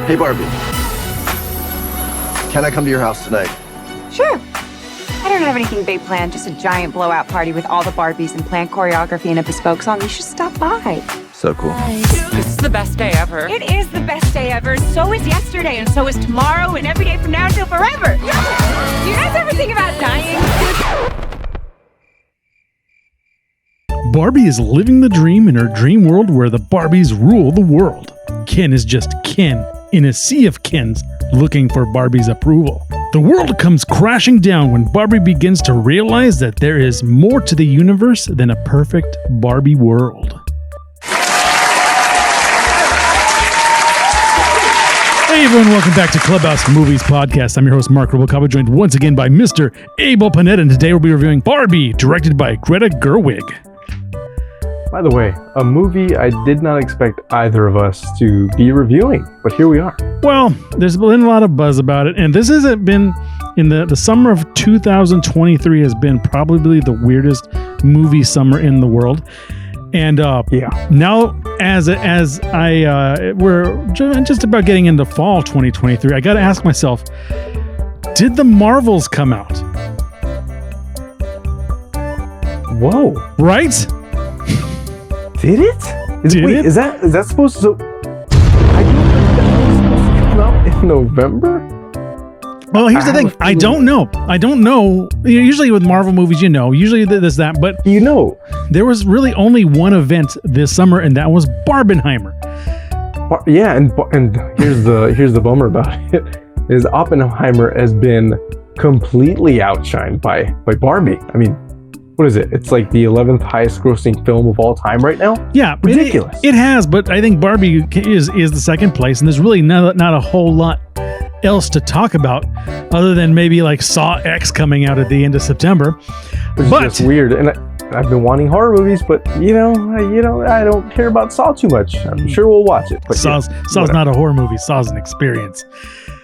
Hey, Barbie. Can I come to your house tonight? Sure. I don't have anything big planned, just a giant blowout party with all the Barbies and planned choreography and a bespoke song. You should stop by. So cool. This is the best day ever. It is the best day ever. So is yesterday, and so is tomorrow, and every day from now until forever. Do you guys ever think about dying? Barbie is living the dream in her dream world where the Barbies rule the world. Ken is just Ken in a sea of Kens looking for Barbie's approval. The world comes crashing down when Barbie begins to realize that there is more to the universe than a perfect Barbie world. Hey everyone, welcome back to Clubhouse Movies Podcast. I'm your host, Marc Rubalcaba, joined once again by Mr. Abel Pineda, and today we'll be reviewing Barbie, directed by Greta Gerwig. By the way, a movie I did not expect either of us to be reviewing, but here we are. Well, there's been a lot of buzz about it, and this hasn't been, in the summer of 2023 has been probably the weirdest movie summer in the world. And now, as we're just about getting into fall 2023, I got to ask myself, did the Marvels come out? Whoa! Right? Did it? Is that supposed to? I don't think that was supposed to come out in November. Well, here's the thing. I don't know. Usually with Marvel movies, usually there's that, but there was really only one event this summer, and that was Barbenheimer. And here's the bummer about it is Oppenheimer has been completely outshined by Barbie. I mean, what is it? It's like the 11th highest grossing film of all time right now. Yeah, ridiculous. It has, but I think Barbie is the second place, and there's really not a whole lot else to talk about other than maybe like Saw X coming out at the end of September. Which is just weird. And I've been wanting horror movies, but I don't care about Saw too much. I'm sure we'll watch it. But Saw's not a horror movie. Saw's an experience.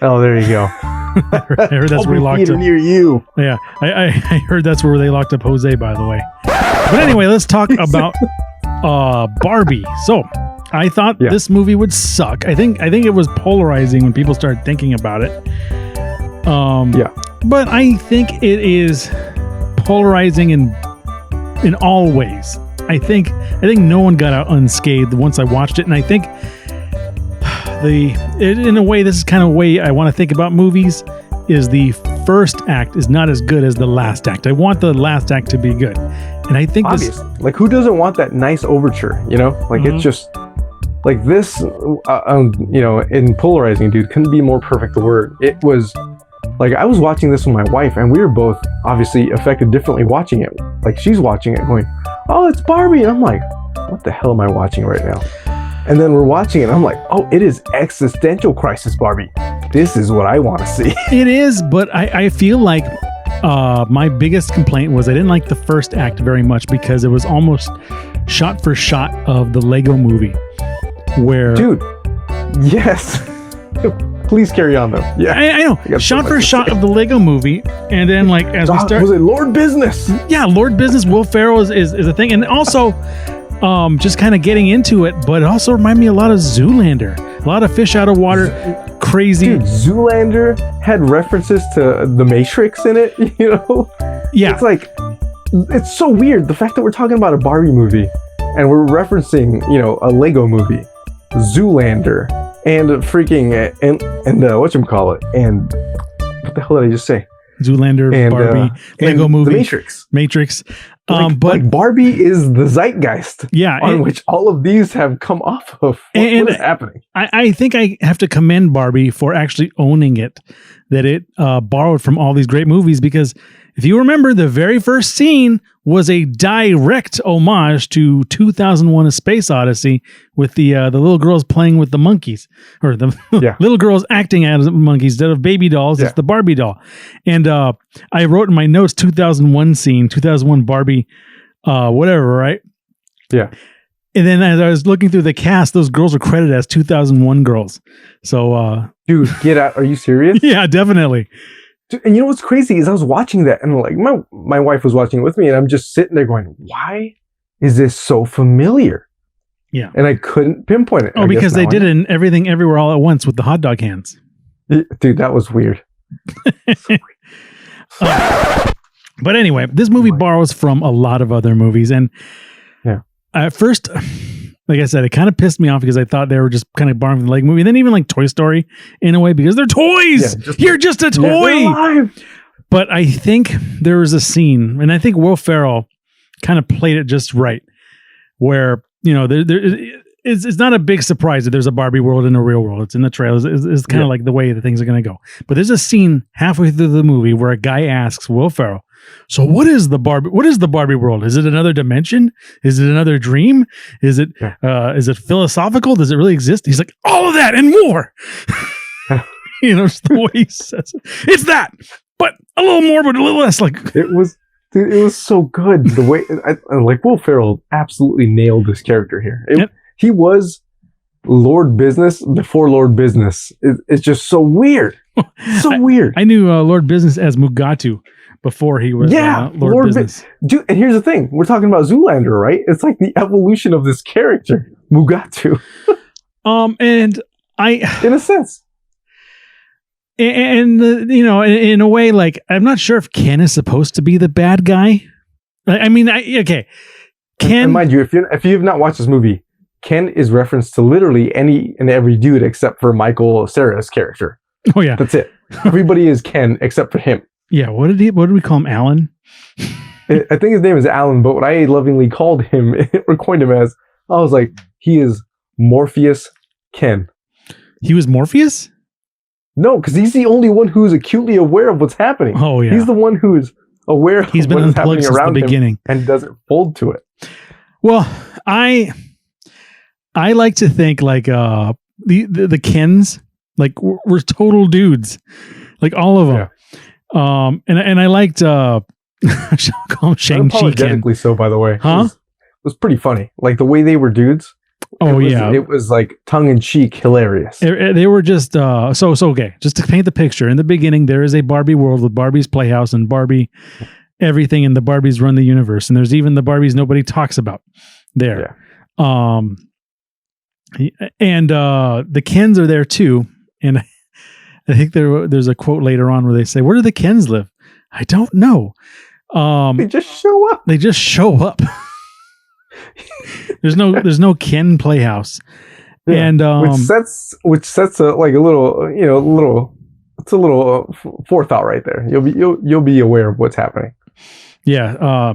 Oh, there you go. I heard that's where we locked up. Near you. Yeah, I heard that's where they locked up Jose, by the way. But anyway, let's talk about Barbie. So, I thought this movie would suck. I think it was polarizing when people started thinking about it. But I think it is polarizing in all ways. I think no one got out unscathed once I watched it, and I think in a way, this is kind of a way I want to think about movies, is the first act is not as good as the last act. I want the last act to be good. And I think obviously, like, who doesn't want that nice overture, Like, it's just, like, this, in polarizing, dude, couldn't be more perfect a word. It was, like, I was watching this with my wife, and we were both, obviously, affected differently watching it. Like, she's watching it going, oh, it's Barbie, and I'm like, what the hell am I watching right now? And then we're watching it, and I'm like, oh, it is existential crisis Barbie. This is what I want to see. It is, but I feel like my biggest complaint was I didn't like the first act very much because it was almost shot for shot of the Lego movie. Where... Dude, yes. Please carry on, though. Yeah, I know. Shot for shot of the Lego movie, and then, like, as we start... Was it Lord Business? Yeah, Lord Business, Will Ferrell is a thing. And also... just kind of getting into it, but it also reminded me a lot of Zoolander. A lot of fish out of water, crazy. Dude, Zoolander had references to The Matrix in it, Yeah. It's like, it's so weird. The fact that we're talking about a Barbie movie and we're referencing, a Lego movie, Zoolander, and freaking, and whatchamacallit, and what the hell did I just say? Zoolander, and, Barbie, Lego movie, The Matrix. But Barbie is the zeitgeist, on which all of these have come off of. What is happening? I think I have to commend Barbie for actually owning it, that it borrowed from all these great movies. Because if you remember, the very first scene was a direct homage to 2001: A Space Odyssey, with the little girls playing with the monkeys, or the little girls acting as monkeys instead of baby dolls. It's the Barbie doll. And I wrote in my notes 2001 Barbie, whatever, right? Yeah. And then as I was looking through the cast, those girls were credited as 2001 girls. So, dude, get out! Are you serious? Yeah, definitely. And you know what's crazy is I was watching that, and like my wife was watching it with me, and I'm just sitting there going, why is this so familiar? Yeah. And I couldn't pinpoint it. Oh, because they did it in Everything Everywhere All at Once with the hot dog hands. Dude, that was weird. But anyway, this movie borrows from a lot of other movies. And at first, like I said, it kind of pissed me off because I thought they were just kind of borrowing from the Lego movie. And then even like Toy Story in a way, because they're toys. Yeah, You're just a toy. But I think there was a scene, and I think Will Ferrell kind of played it just right, where, you know, it's not a big surprise that there's a Barbie world and a real world. It's in the trailers. It's kind of like the way that things are going to go. But there's a scene halfway through the movie where a guy asks Will Ferrell, so what is the Barbie world? Is it another dimension? Is it another dream? Is it philosophical? Does it really exist? He's like, all of that and more. You know, just the way he says it. It's that, but a little more, but a little less. Like it was so good. The way like Will Ferrell absolutely nailed this character here. He was Lord Business before Lord Business. It's just so weird. So weird. I knew Lord Business as Mugatu before he was Lord Business. Dude, and here's the thing. We're talking about Zoolander, right? It's like the evolution of this character, Mugatu. And in a sense. And you know, in a way, like, I'm not sure if Ken is supposed to be the bad guy. I mean, okay. Ken... And mind you, if you have not watched this movie, Ken is referenced to literally any and every dude except for Michael Cera's character. Oh yeah, that's it. Everybody is Ken except for him. Yeah, what did we call him? Alan? I think his name is Alan, but what I lovingly called him or coined him as, I was like, he is Morpheus Ken. He was Morpheus? No, because he's the only one who's acutely aware of what's happening. Oh yeah, he's the one who's aware of he's been what's unplugged happening since around the beginning him and doesn't fold to it. Well, I like to think like the Kens, like we're total dudes, like all of them. Yeah. And I liked I shall call him Shang-Chi Ken. Unapologetically so, by the way. Huh? It was pretty funny. Like the way they were dudes. It was like tongue in cheek, hilarious. They were just so okay. Just to paint the picture, in the beginning, there is a Barbie world with Barbie's Playhouse and Barbie everything, and the Barbies run the universe. And there's even the Barbies nobody talks about there. Yeah. And the Kens are there too. And I think there's a quote later on where they say, "Where do the Kens live?" I don't know. They just show up. They just show up. There's no Ken Playhouse. Yeah. And which sets a little forethought right there. You'll be aware of what's happening. Yeah.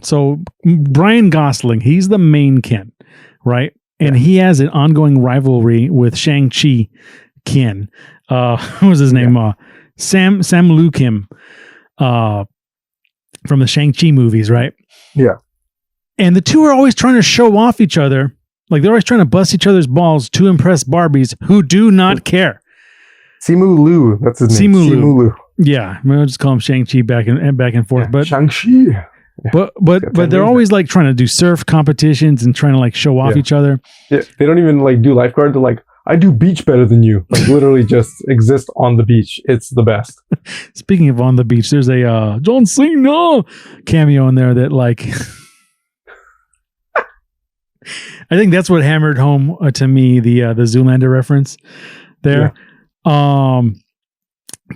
So Brian Gosling, he's the main Ken, right? And he has an ongoing rivalry with Shang-Chi Ken. What was his name? Sam Lu Kim from the Shang-Chi movies, right? Yeah. And the two are always trying to show off each other. Like they're always trying to bust each other's balls to impress Barbies who do not care. Simu Liu, that's his name. Simu Liu. Yeah, I'll just call him Shang-Chi back and forth. Yeah, but Shang-Chi. Yeah. But they're always like trying to do surf competitions and trying to like show off each other. Yeah, they don't even like do lifeguard. They're like, I do beach better than you. Like literally just exist on the beach. It's the best. Speaking of on the beach, there's a John Cena cameo in there that like I think that's what hammered home to me the Zoolander reference there. Yeah.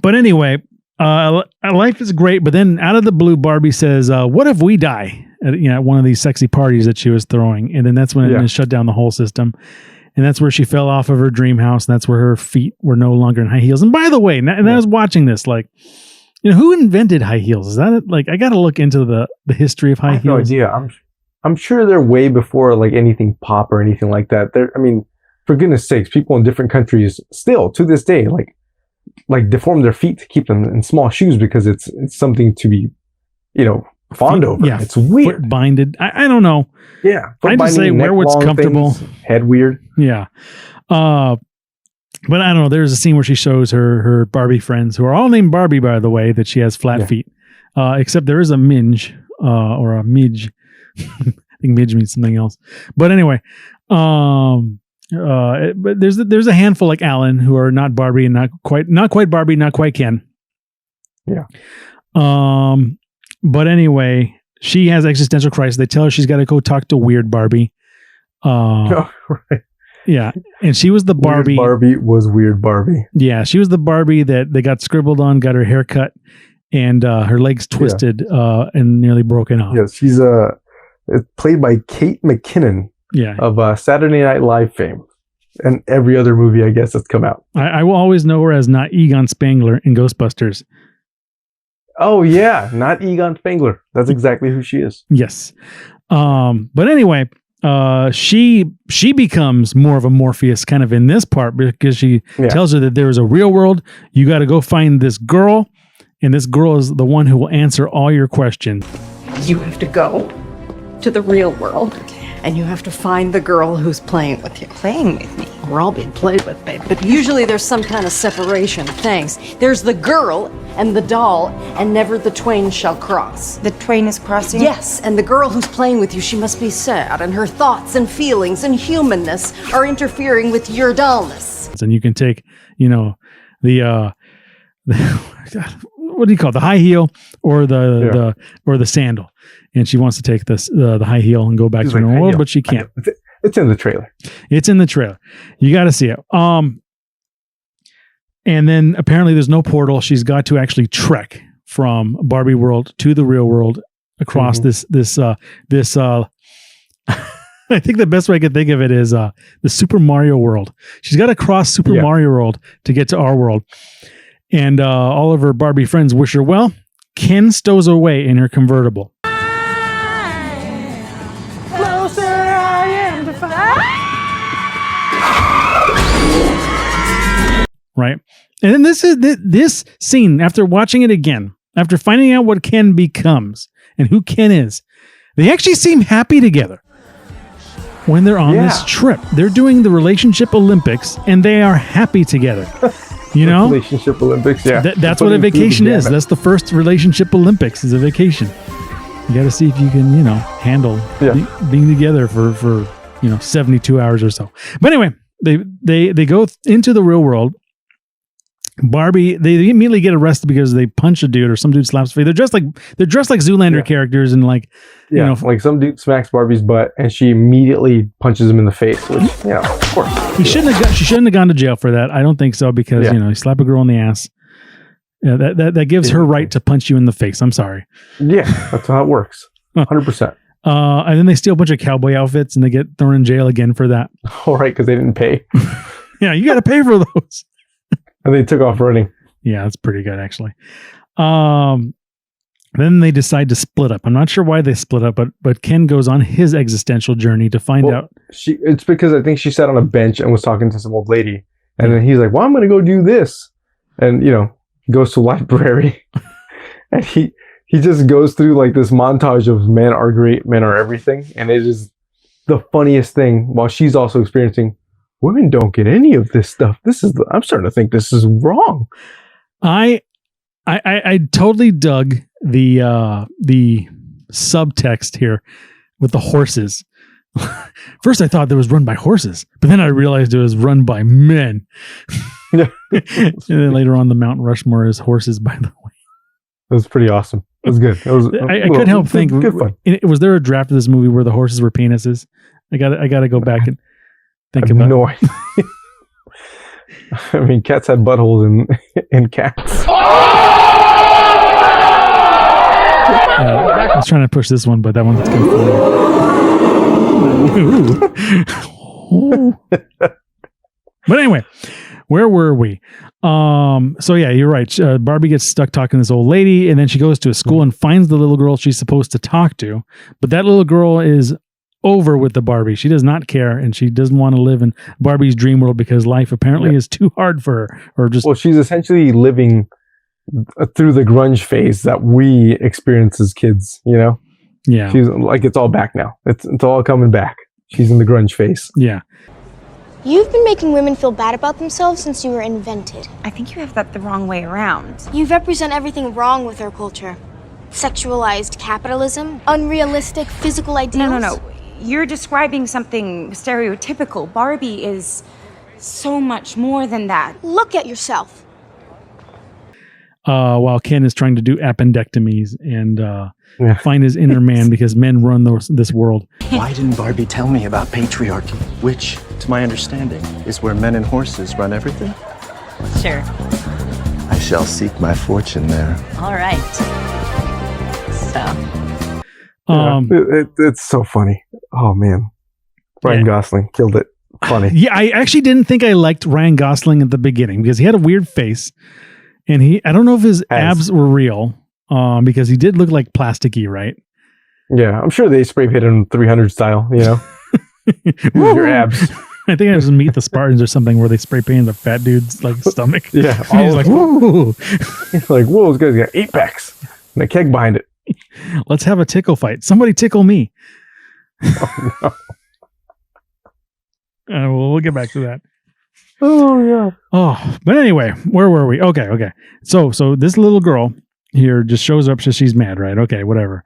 But anyway, life is great. But then out of the blue, Barbie says, "What if we die?" At one of these sexy parties that she was throwing, and then that's when it shut down the whole system. And that's where she fell off of her dream house. And that's where her feet were no longer in high heels. And by the way, and I was watching this, like, who invented high heels? Is that like I got to look into the history of high heels. No idea. I'm sure they're way before like anything pop or anything like that. I mean, for goodness sakes, people in different countries still to this day like deform their feet to keep them in small shoes because it's something to be, fond over. Yeah, it's weird. Foot binded. I don't know. Yeah, I just say wear what's comfortable. Head weird. Yeah. But I don't know. There's a scene where she shows her Barbie friends, who are all named Barbie, by the way, that she has flat feet. Except there is a Minge or a Midge. I think Midge means something else. But anyway, but there's a handful like Alan who are not Barbie and not quite Barbie, not quite Ken. Yeah. But anyway, she has existential crisis. They tell her she's got to go talk to Weird Barbie. Oh, right. Yeah, and she was the Barbie. Weird Barbie was Weird Barbie. Yeah, she was the Barbie that they got scribbled on, got her hair cut, and her legs twisted and nearly broken off. Yeah, she's played by Kate McKinnon of Saturday Night Live fame and every other movie, I guess, that's come out. I will always know her as not Egon Spangler in Ghostbusters. Oh, yeah, not Egon Spangler. That's exactly who she is. Yes. But anyway... she becomes more of a Morpheus kind of in this part because she tells her that there is a real world. You got to go find this girl, and this girl is the one who will answer all your questions. You have to go to the real world, and you have to find the girl who's playing with you. Playing with me? We're all being played with, babe. But usually there's some kind of separation of things. There's the girl and the doll, and never the twain shall cross. The twain is crossing? Yes, and the girl who's playing with you, she must be sad, and her thoughts and feelings and humanness are interfering with your dullness. And you can take, the what do you call it? The high heel or the sandal. And she wants to take the high heel and go back to the normal world, but she can't. It's in the trailer. It's in the trailer. You got to see it. And then apparently there's no portal. She's got to actually trek from Barbie world to the real world across this I think the best way I can think of it is the Super Mario world. She's got to cross Super Mario world to get to our world. And all of her Barbie friends wish her well. Ken stows away in her convertible. Right. And then this scene, after watching it again, after finding out what Ken becomes and who Ken is, they actually seem happy together when they're on this trip. They're doing the relationship Olympics and they are happy together. Relationship Olympics, yeah. That's what a vacation is. That's the first relationship Olympics, is a vacation. You got to see if you can, handle being together for 72 hours or so. But anyway, they go into the real world. Barbie, they immediately get arrested because they punch a dude or some dude slaps face. They're dressed like Zoolander characters and like like some dude smacks Barbie's butt and she immediately punches him in the face, which of course. She shouldn't have gone to jail for that. I don't think so because you slap a girl in the ass. Yeah, that gives her right to punch you in the face. I'm sorry. Yeah, that's how it works. 100%. And then they steal a bunch of cowboy outfits and they get thrown in jail again for that. All right, because they didn't pay. Yeah, you got to pay for those. And they took off running. Yeah, that's pretty good, actually. Then they decide to split up. I'm not sure why they split up, but Ken goes on his existential journey to find out. It's because I think she sat on a bench and was talking to some old lady. And then he's like, well, I'm going to go do this. And, goes to library. And he just goes through like this montage of men are great, men are everything. And it is the funniest thing while she's also experiencing women don't get any of this stuff. I'm starting to think this is wrong. I totally dug the subtext here with the horses. First, I thought it was run by horses, but then I realized it was run by men. Yeah. And then later on, the Mount Rushmore is horses, by the way. It was pretty awesome. It was good. I couldn't help think. Good fun. Was there a draft of this movie where the horses were penises? I got to go back and think about. No idea. I mean, cats had buttholes in cats. I was trying to push this one, but that one's going forward. But anyway, where were we? So yeah, you're right. Barbie gets stuck talking to this old lady, and then she goes to a school and finds the little girl she's supposed to talk to. But that little girl is over with the Barbie. She does not care, and she doesn't want to live in Barbie's dream world because life apparently is too hard for her. Well, she's essentially living through the grunge phase that we experienced as kids. Yeah. She's like, it's all back now. It's all coming back. She's in the grunge phase. Yeah. You've been making women feel bad about themselves since you were invented. I think you have that the wrong way around. You represent everything wrong with our culture. Sexualized capitalism, unrealistic physical ideals. No. You're describing something stereotypical. Barbie is so much more than that. Look at yourself. while Ken is trying to do appendectomies and find his inner man because men run this world. Why didn't Barbie tell me about patriarchy, which, to my understanding, is where men and horses run everything? Sure. I shall seek my fortune there. All right. So. It's so funny. Oh man, Ryan Gosling killed it. Funny. Yeah, I actually didn't think I liked Ryan Gosling at the beginning because he had a weird face, and I don't know if his abs were real, because he did look like plasticky, right? Yeah, I'm sure they spray painted him 300 style. You know, move your abs. I think I was Meet the Spartans or something where they spray painted the fat dude's like stomach. Yeah, he's like, whoa. He's like, whoa, this guy's got 8 packs and a keg behind it. Let's have a tickle fight. Somebody tickle me. Oh, no. We'll get back to that. Oh yeah. Oh, but anyway, where were we? Okay. So this little girl here just shows up, so she's mad, right? Okay, whatever.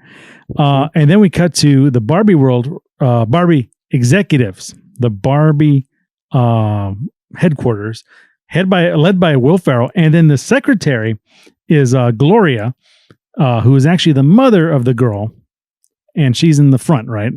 And then we cut to the Barbie world, Barbie executives, the Barbie headquarters, led by Will Ferrell, and then the secretary is Gloria, who is actually the mother of the girl, and she's in the front, right?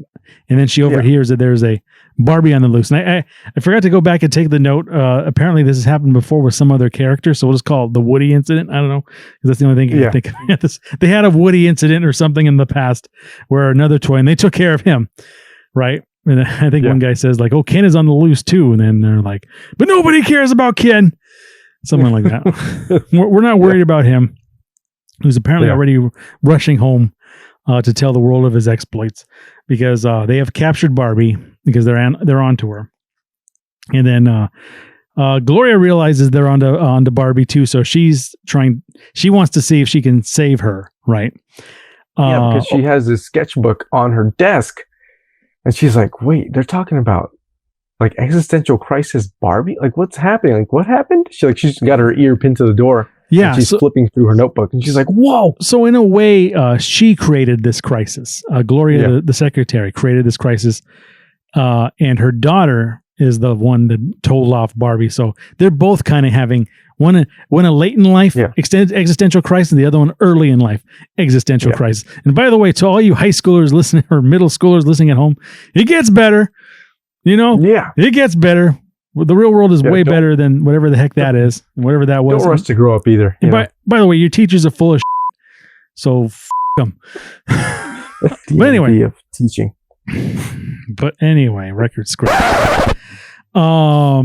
And then she overhears that there's a Barbie on the loose. And I forgot to go back and take the note. Apparently this has happened before with some other character, so we'll just call it the Woody incident. I don't know, because that's the only thing I can think of. They had a Woody incident or something in the past where another toy, and they took care of him, right? And I think one guy says like, "Oh, Ken is on the loose too," and then they're like, "But nobody cares about Ken." Something like that. We're not worried about him, who's apparently already rushing home to tell the world of his exploits, because they have captured Barbie because they're onto her. And then Gloria realizes they're onto Barbie too, so she wants to see if she can save her, right? Because she has this sketchbook on her desk, and she's like, "Wait, they're talking about like existential crisis Barbie? Like, what's happening? Like, what happened?" She's got her ear pinned to the door. Yeah, and she's flipping through her notebook, and she's like, "Whoa!" So in a way, she created this crisis. Gloria, the secretary, created this crisis, and her daughter is the one that told off Barbie. So they're both kind of having one a late in life existential crisis, and the other one early in life existential crisis. And by the way, to all you high schoolers listening or middle schoolers listening at home, it gets better. You know, it gets better. The real world is way better than whatever the heck that is, whatever that was. Don't rush to grow up either. By the way, your teachers are full of shit, so them. But anyway, of teaching. But anyway, record scratch. I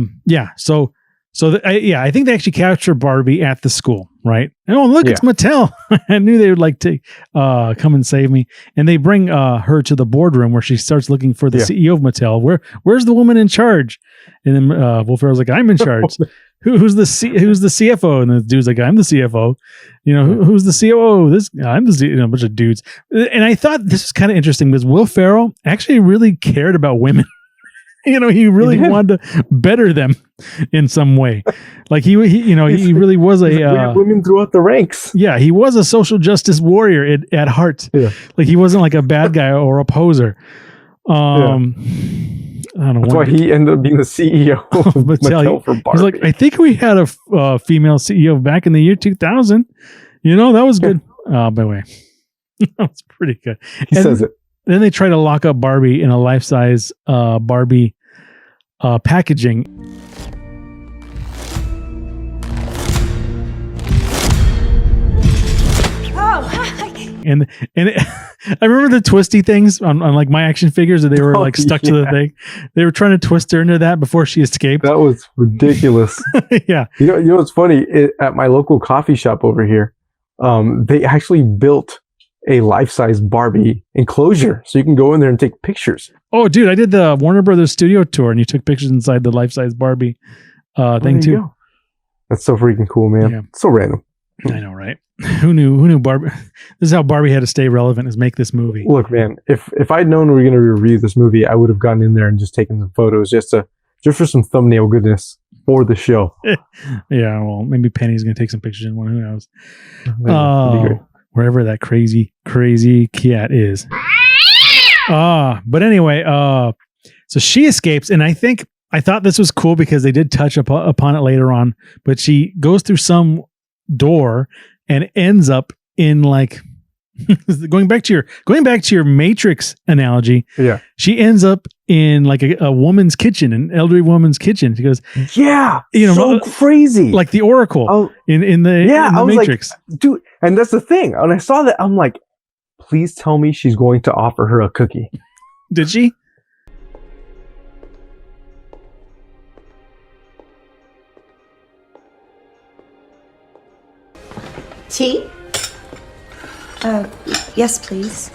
think they actually capture Barbie at the school, right? And oh, look, it's Mattel. I knew they would like to come and save me. And they bring her to the boardroom where she starts looking for the CEO of Mattel. Where's the woman in charge? And then Will Ferrell's like, "I'm in charge." Who's the CFO? And the dude's like, "I'm the CFO." You know, who's the COO? I'm the a bunch of dudes. And I thought this was kind of interesting because Will Ferrell actually really cared about women. You know, he really wanted to better them in some way. Like he really was we have women throughout the ranks. Yeah, he was a social justice warrior at heart. Yeah. Like he wasn't like a bad guy or a poser. I don't know. That's why he ended up being the CEO of Mattel for Barbie. He's like, "I think we had a female CEO back in the year 2000. You know, that was good." By the way, that was pretty good. He says it. Then they try to lock up Barbie in a life-size Barbie packaging. And I remember the twisty things on like my action figures that they were like stuck to the thing. They were trying to twist her into that before she escaped. That was ridiculous. Yeah. You know what's funny? At my local coffee shop over here, they actually built a life-size Barbie enclosure, so you can go in there and take pictures. Oh, dude, I did the Warner Brothers studio tour, and you took pictures inside the life-size Barbie thing too. Go. That's so freaking cool, man. Yeah. So random. I know, right? Who knew Barbie? This is how Barbie had to stay relevant, is make this movie. Look, man, if I'd known we were going to review this movie, I would have gone in there and just taken some photos just for some thumbnail goodness for the show. Yeah, well, maybe Penny's going to take some pictures in one. Who knows? Wherever that crazy cat is. But anyway, so she escapes, and I thought this was cool because they did touch upon it later on, but she goes through some door and ends up in like going back to your Matrix analogy. Yeah. She ends up in like a woman's kitchen, an elderly woman's kitchen. She goes, yeah, so crazy, like the Oracle in the I was Matrix. like, dude, and that's the thing. When I saw that, I'm like, please tell me she's going to offer her a cookie. Did she? Tea? Yes, please.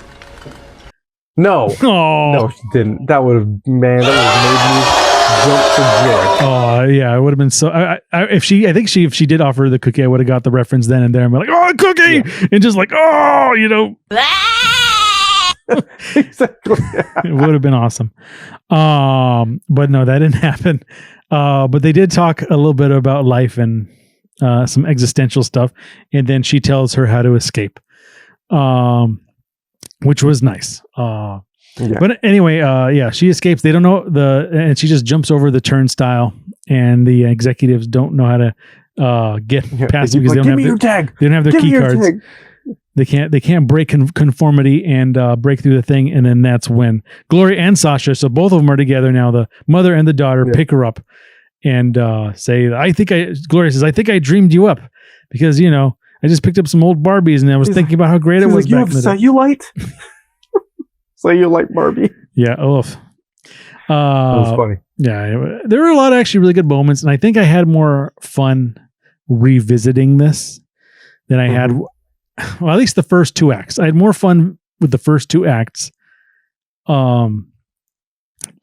No. Oh. No, she didn't. That would have made me jump for joy. Oh yeah, it would have been so. If she did offer the cookie, I would have got the reference then and there. I'm like, oh, a cookie, and just like, oh, Exactly. it would have been awesome. But no, that didn't happen. But they did talk a little bit about life and some existential stuff, and then she tells her how to escape, which was nice. But anyway, she escapes. They don't know and she just jumps over the turnstile, and the executives don't know how to get past because they don't have their key cards. They can't break conformity and break through the thing, and then that's when Gloria and Sasha, so both of them are together now. The mother and the daughter pick her up and say, Gloria says, I think I dreamed you up because I just picked up some old Barbies and I was thinking about how great it was. Like, you have cellulite. Cellulite Barbie. Yeah. Oh, that was funny. Yeah, there were a lot of actually really good moments, and I think I had more fun revisiting this than I had. Well, at least the first two acts. I had more fun with the first two acts. On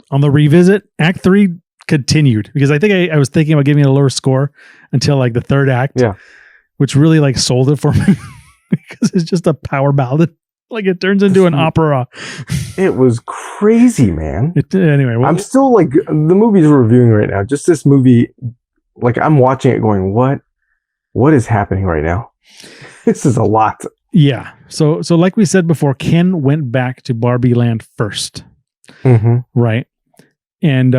the revisit, Act 3 continued because I think I was thinking about giving it a lower score until like the third act. Yeah, which really like sold it for me because it's just a power ballad. Like it turns into an opera. It was crazy, man. Anyway, I'm still like the movies we're reviewing right now. Just this movie, like I'm watching it, going, what is happening right now? This is a lot. Yeah. So like we said before, Ken went back to Barbieland first, right? And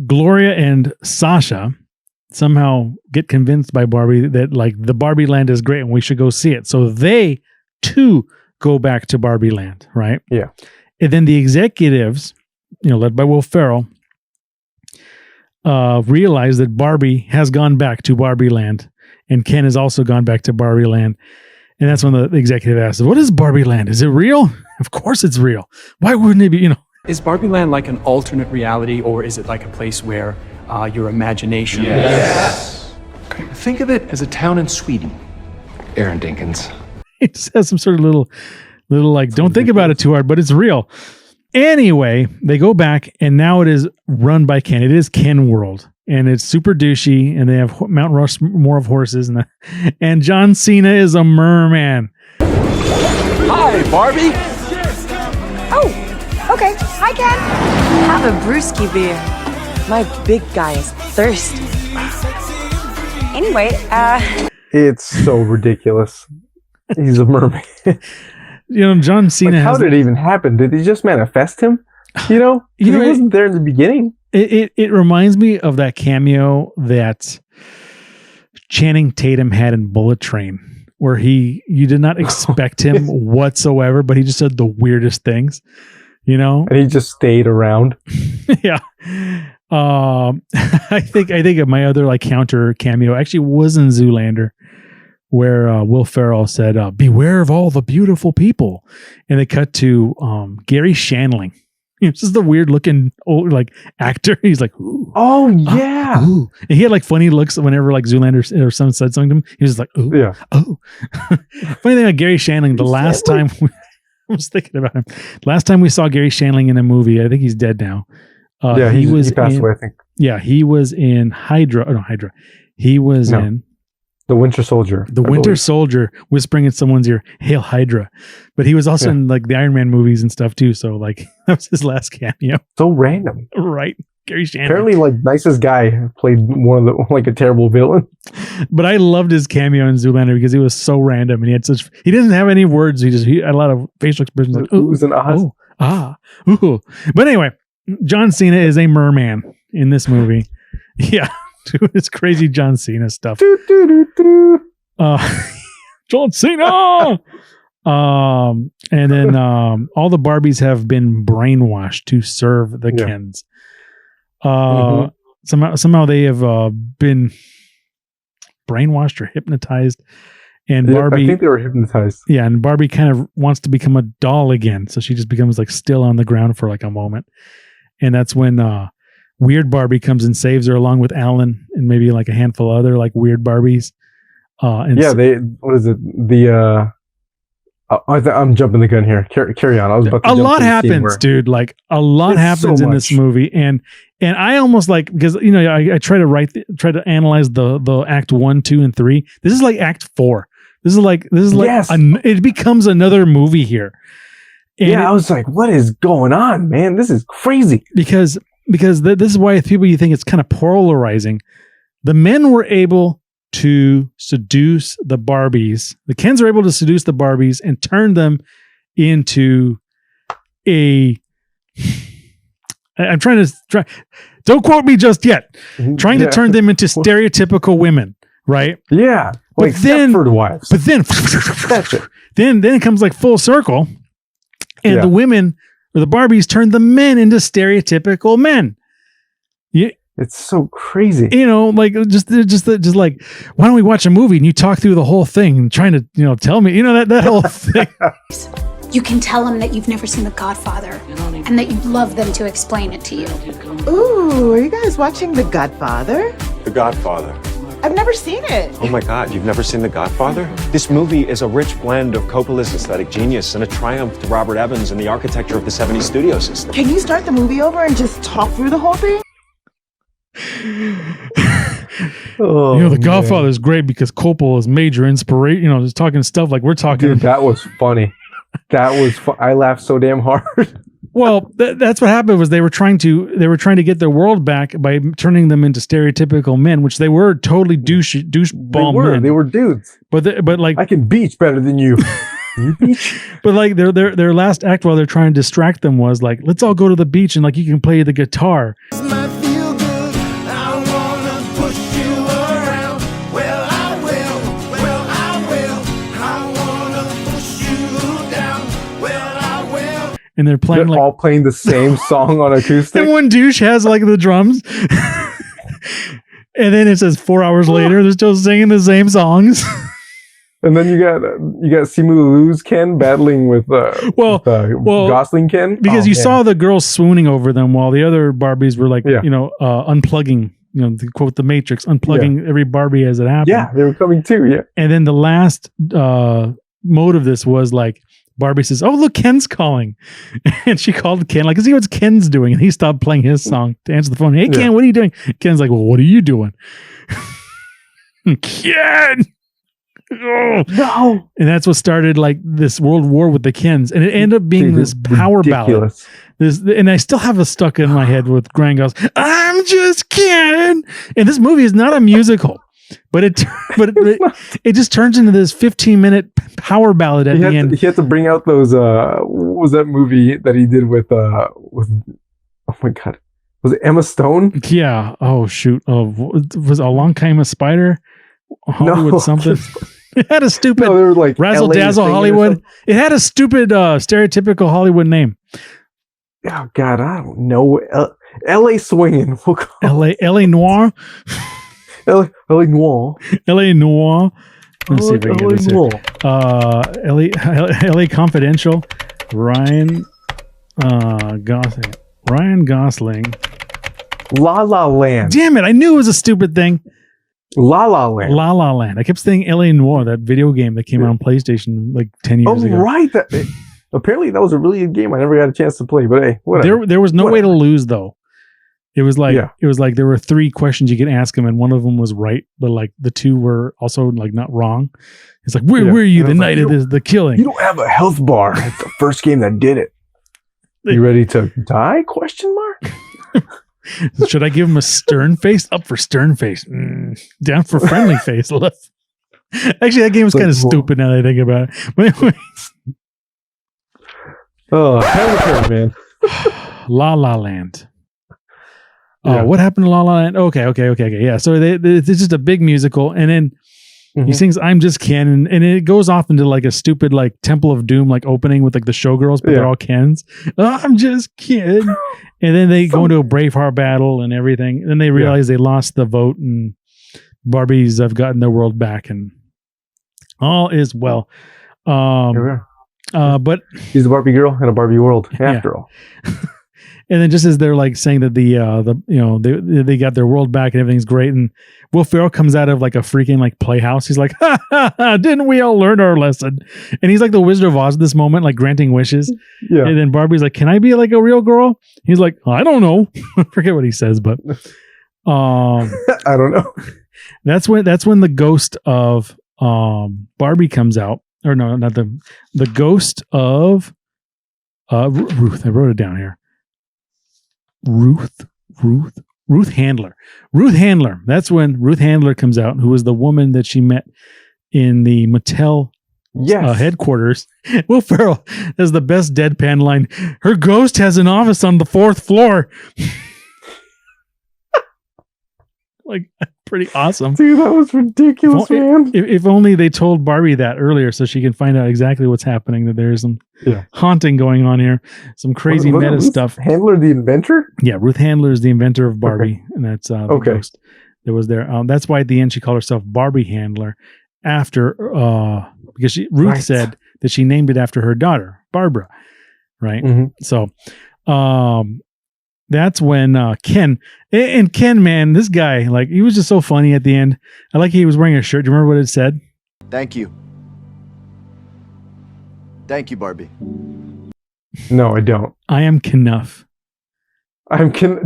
Gloria and Sasha somehow get convinced by Barbie that like the Barbieland is great and we should go see it. So they too go back to Barbieland, right? Yeah. And then the executives, led by Will Ferrell, realize that Barbie has gone back to Barbieland and Ken has also gone back to Barbieland. And that's when the executive asks, what is Barbieland? Is it real? Of course it's real. Why wouldn't it be, Is Barbieland like an alternate reality, or is it like a place where your imagination... Yes. Okay. Think of it as a town in Sweden. Aaron Dinkins. It just has some sort of little like, don't think about it too hard, but it's real. Anyway, they go back and now it is run by Ken. It is Ken World. And it's super douchey, and they have Mount Rushmore of horses, and John Cena is a merman. Hi, Barbie. Oh, okay. Hi, Ken. Have a brewski beer. My big guy is thirsty. Anyway, it's so ridiculous. He's a merman. John Cena. How did it even happen? Did he just manifest him? He wasn't there in the beginning. It reminds me of that cameo that Channing Tatum had in Bullet Train, where you did not expect him whatsoever, but he just said the weirdest things, and he just stayed around. Yeah. I think my other like counter cameo actually was in Zoolander, where Will Ferrell said, beware of all the beautiful people. And they cut to Gary Shandling. This is the weird looking old like actor. He's like, ooh. Oh yeah. Ooh. And he had like funny looks whenever like Zoolander or someone said something to him. He was like, ooh. Yeah. Oh. Funny thing about Gary Shandling, the last time I was thinking about him. Last time we saw Gary Shandling in a movie, I think he's dead now. He passed away, I think. Yeah, he was in Hydra. He was in The Winter Soldier. The Winter Soldier, whispering in someone's ear, "Hail Hydra!" But he was also in like the Iron Man movies and stuff too. So like that was his last cameo. So random, right? Gary Shandling. Apparently, like nicest guy, played one of the like a terrible villain. But I loved his cameo in Zoolander because he was so random and he didn't have any words. He had a lot of facial expressions like oohs and ahs. Oh, ah, ooh. But anyway, John Cena is a merman in this movie. Yeah. doing his crazy John Cena stuff. John Cena. And then all the Barbies have been brainwashed to serve the Kens. Somehow they have been brainwashed or hypnotized. And Barbie, I think they were hypnotized. Yeah, and Barbie kind of wants to become a doll again, so she just becomes like still on the ground for like a moment. And that's when Weird Barbie comes and saves her, along with Alan and maybe like a handful of other like weird Barbies. And what is it? I'm jumping the gun here. Carry on. I was about to a lot happens, dude. Like a lot happens in this movie, and I almost like, because I try to analyze the act 1, 2, and 3. This is like act 4. This is like yes. It becomes another movie here. And I was like, what is going on, man? This is crazy. Because this is why you think it's kind of polarizing. The men were able to seduce the Barbies. The Kens are able to seduce the Barbies and turn them into I'm trying to don't quote me just yet. Trying to turn them into stereotypical women, right? Yeah. Like Stepford wives. But then that's it. Then it comes like full circle, and the women or the Barbies turn the men into stereotypical men. It's so crazy. Like just like, why don't we watch a movie and you talk through the whole thing and trying to, tell me, that whole thing. You can tell them that you've never seen The Godfather and that you'd love them to explain it to you. Ooh, are you guys watching The Godfather? The Godfather. I've never seen it. Oh my God, you've never seen The Godfather? This movie is a rich blend of Coppola's aesthetic genius and a triumph to Robert Evans and the architecture of the 70s studio system. Can you start the movie over and just talk through the whole thing? The Godfather is great because Coppola's major inspiration, just talking stuff like we're talking. Dude, that was funny. That was I laughed so damn hard. Well, that's what happened. Was they were trying to get their world back by turning them into stereotypical men, which they were totally doucheball men. They were dudes. But like, I can beach better than you. You beach. But like their last act while they're trying to distract them was like, let's all go to the beach and like you can play the guitar. And they're all playing the same song on acoustic. And one douche has like the drums. And then it says 4 hours later, they're still singing the same songs. And then you got Simu Lulu's Ken battling with Gosling Ken. Because you saw the girls swooning over them while the other Barbies were like, unplugging, to quote the Matrix, unplugging every Barbie as it happened. Yeah, they were coming too, yeah. And then the last mode of this was like, Barbie says, "Oh, look, Ken's calling." And she called Ken, like, see what Ken's doing. And he stopped playing his song to answer the phone. "Hey, Ken, what are you doing?" Ken's like, "Well, what are you doing?" Ken! Oh. No. And that's what started like this world war with the Kens. And it ended up being this power ballad. And I still have it stuck in my head with Grant Goss, "I'm just Ken." And this movie is not a musical. But it just turns into this 15-minute power ballad at the end. He had to bring out those. What was that movie that he did with? Oh my God, was it Emma Stone? Yeah. Oh shoot. Was A Long Time a Spider? Hollywood something. It had a stupid. No, they were like Razzle Dazzle Hollywood. It had a stupid stereotypical Hollywood name. Oh God, I don't know. L.A. Swinging. L.A. Noir. L.A. Noir. L.A. Noir. Let's see if I can get this here. L.A. Confidential. Ryan Gosling. Ryan Gosling. La La Land. Damn it! I knew it was a stupid thing. La La Land. La La Land. I kept saying L.A. Noir, that video game that came out on PlayStation like 10 years ago. Oh, right. Apparently, that was a really good game. I never got a chance to play, but hey, whatever. There was no way to lose though. It was like there were 3 questions you could ask him, and one of them was right, but like the 2 were also like not wrong. It's like, where were you the night of the killing? You don't have a health bar. It's the first game that did it. You ready to die? Question mark. Should I give him a stern face? Up for stern face. Down for friendly face. Left. Actually, that game was kind of stupid now that I think about it. But anyway. Oh, hell of a man. La La Land. What happened to La La Land? Okay. Yeah. So it's just a big musical. And then he sings I'm Just Ken. And it goes off into like a stupid like Temple of Doom like opening with like the showgirls, but they're all Kens. I'm just Ken. And then they go into a Braveheart battle and everything. And then they realize they lost the vote and Barbies have gotten their world back and all is well. But she's a Barbie girl in a Barbie world after all. And then just as they're like saying that they got their world back and everything's great, and Will Ferrell comes out of like a freaking like playhouse. He's like, didn't we all learn our lesson? And he's like the Wizard of Oz at this moment, like granting wishes. Yeah. And then Barbie's like, can I be like a real girl? He's like, I don't know. I forget what he says, but I don't know. That's when the ghost of Barbie comes out. Or no, not the ghost of Ruth. I wrote it down here. Ruth Handler. Ruth Handler. That's when Ruth Handler comes out, who was the woman that she met in the Mattel headquarters. Will Ferrell has the best deadpan line. Her ghost has an office on the 4th floor. Like, pretty awesome. Dude, that was ridiculous, man. If only they told Barbie that earlier so she can find out exactly what's happening, that there's some haunting going on here. Some crazy meta stuff. Handler, the inventor? Yeah, Ruth Handler is the inventor of Barbie. And that's the ghost that was there. That's why at the end she called herself Barbie Handler after, because Ruth said that she named it after her daughter, Barbara. Right? So, that's when Ken, and Ken, man, this guy, like, he was just so funny at the end. I like he was wearing a shirt. Do you remember what it said? Thank you. Thank you, Barbie. No, I don't. I am Knuff.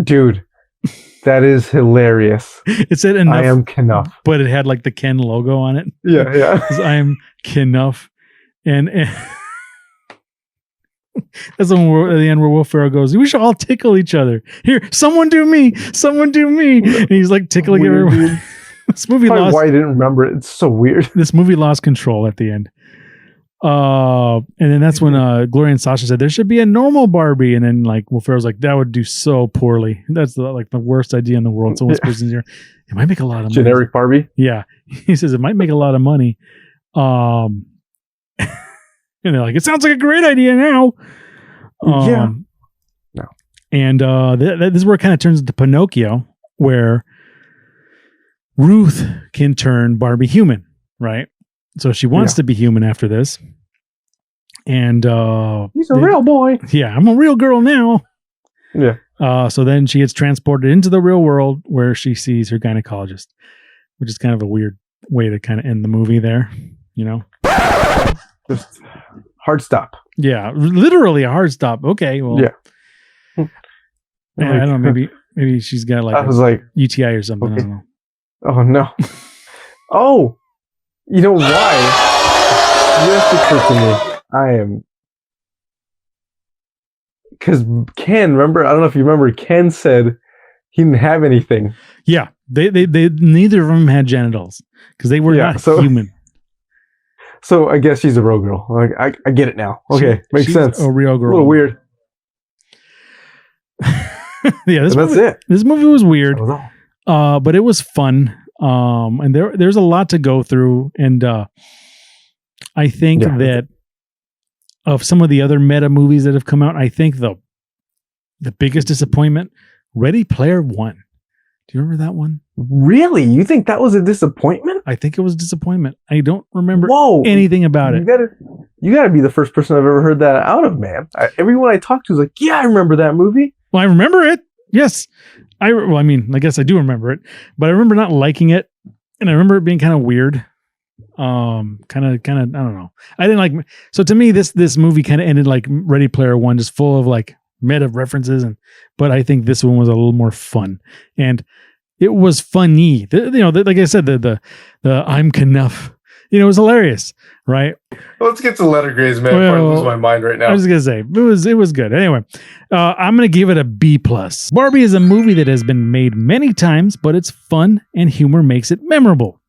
Dude, that is hilarious. It said enough. I am Knuff. But it had like the Ken logo on it. Yeah. I am Knuff. And that's the one at the end where Will Ferrell goes, we should all tickle each other. Here, someone do me. And he's like tickling everyone. This movie lost. Why I didn't remember it. It's so weird. This movie lost control at the end. And then that's when Gloria and Sasha said there should be a normal Barbie. And then like Will Ferrell's like, that would do so poorly. That's the worst idea in the world. Someone's person here. It might make a lot of money. Generic Barbie? Yeah. He says it might make a lot of money. And they're like, it sounds like a great idea now. No. And this is where it kind of turns into Pinocchio, where Ruth can turn Barbie human, right? So she wants to be human after this. And he's a real boy. Yeah, I'm a real girl now. Yeah. So then she gets transported into the real world where she sees her gynecologist, which is kind of a weird way to kind of end the movie there, you know? Just hard stop. Yeah, literally a hard stop. Okay, well, yeah. I don't know. Maybe she's got like UTI or something. Okay. I don't know. Oh no. Oh, you know why? Just occurred to me. I am because Ken. Remember? I don't know if you remember. Ken said he didn't have anything. Yeah, they neither of them had genitals because they were not human. So I guess she's a real girl. Like I get it now. Okay, makes sense. A real girl. A little weird. Yeah, that's it. This movie was weird, but it was fun. And there's a lot to go through, and I think that of some of the other meta movies that have come out, I think the biggest disappointment, Ready Player One. Do you remember that one? Really? You think that was a disappointment? I think it was a disappointment. I don't remember anything about it. You gotta be the first person I've ever heard that out of, man. Everyone I talked to is like, yeah, I remember that movie. Well, I remember it. Yes. I guess I do remember it, but I remember not liking it. And I remember it being kind of weird. Kind of, I don't know. I didn't like, so to me, this movie kind of ended like Ready Player One, just full of like meta references. But I think this one was a little more fun, and it was funny. Like I said, the I'm Knuff, it was hilarious, right? Let's get to letter grades, man. I'm losing my mind right now. I was gonna say it was good. Anyway, I'm gonna give it a B+. Barbie is a movie that has been made many times, but it's fun and humor makes it memorable.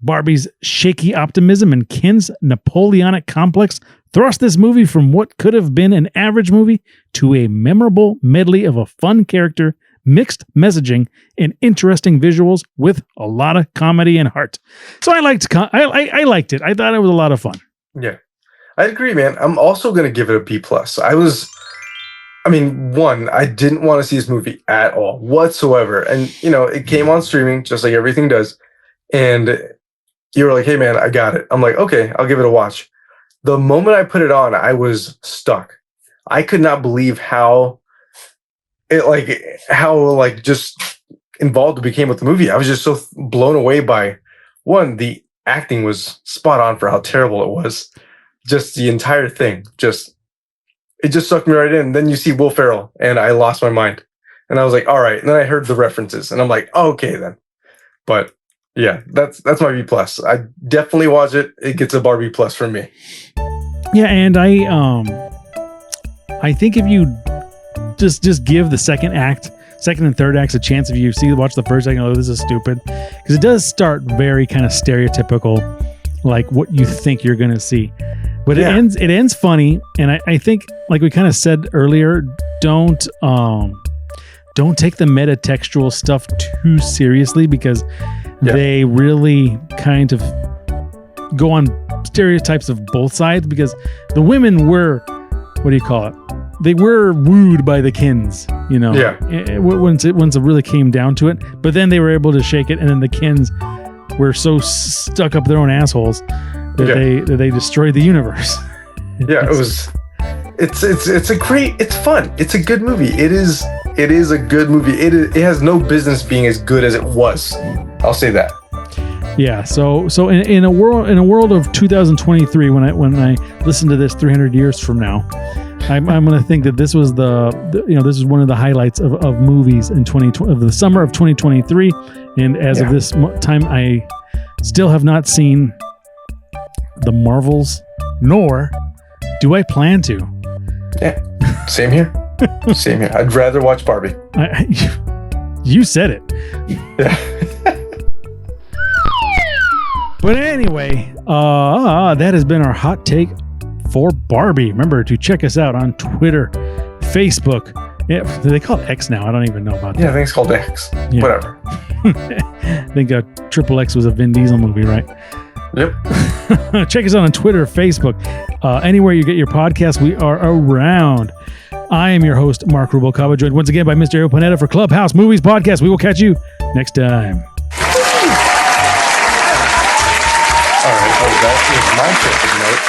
Barbie's shaky optimism and Ken's Napoleonic complex thrust this movie from what could have been an average movie to a memorable medley of a fun character mixed messaging and interesting visuals with a lot of comedy and heart. So I liked it. I thought it was a lot of fun. Yeah, I agree, man. I'm also going to give it a B+. I didn't want to see this movie at all whatsoever. And, it came on streaming just like everything does. And you were like, hey, man, I got it. I'm like, okay, I'll give it a watch. The moment I put it on, I was stuck. I could not believe how just involved it became with the movie. I was just so blown away by, one, the acting was spot on for how terrible it was. Just the entire thing, it just sucked me right in. Then you see Will Ferrell, and I lost my mind. And I was like, all right. And then I heard the references, and I'm like, oh, okay then. But yeah, that's my B+. I definitely watch it. It gets a Barbie plus from me. Yeah, and I think if you just give the second and third acts a chance, if you watch the first act, this is stupid, because it does start very kind of stereotypical, like what you think you're gonna see, but it ends funny. And I think, like we kind of said earlier, don't take the metatextual stuff too seriously, because they really kind of go on stereotypes of both sides, because the women were, what do you call it? They were wooed by the Kins, once it really came down to it. But then they were able to shake it, and then the Kins were so stuck up their own assholes that they destroyed the universe. It's fun. It's a good movie. It is a good movie. It has no business being as good as it was. I'll say that. Yeah. So in a world of 2023, when I listen to this 300 years from now, I'm going to think that this was this is one of the highlights of movies in of the summer of 2023. And as of this time, I still have not seen The Marvels, nor do I plan to. Yeah, same here. Same here. I'd rather watch Barbie. You said it. Yeah. But anyway, that has been our hot take for Barbie. Remember to check us out on Twitter, Facebook. Yeah, they call it X now. I don't even know about that. Yeah, I think it's called X. Yeah. Whatever. I think Triple X was a Vin Diesel movie, right? Yep. Check us out on Twitter, Facebook, anywhere you get your podcast. We are around. I am your host, Marc Rubalcaba, joined once again by Mr. Abel Pineda for Clubhouse Movies Podcast. We will catch you next time. All right, that is my favorite note.